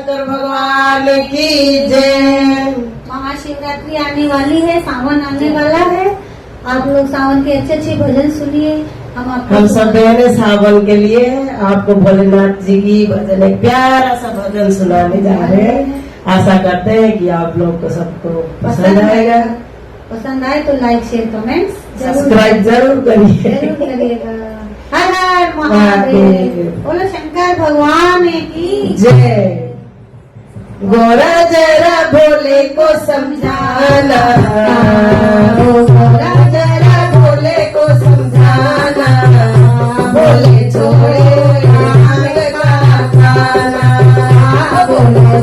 शंकर भगवान की जय। महाशिवरात्रि आने वाली है, सावन आने वाला है। आप लोग सावन के अच्छे अच्छे भजन सुनिए। हम सब बहने सावन के लिए आपको भोलेनाथ जी की भजन, एक प्यारा सा भजन सुनाने जा रहे हैं। आशा करते हैं कि आप लोग को सबको पसंद आएगा। पसंद आए तो लाइक शेयर कमेंट्स सब्सक्राइब जरूर करिए। जरूर करिएगा। हर हर महादेव, बोलो शंकर भगवान की जय। गोरा जरा भोले को समझाना, गोरा जरा भोले को समझाना, भोले छोड़े भांग का खाना, भोले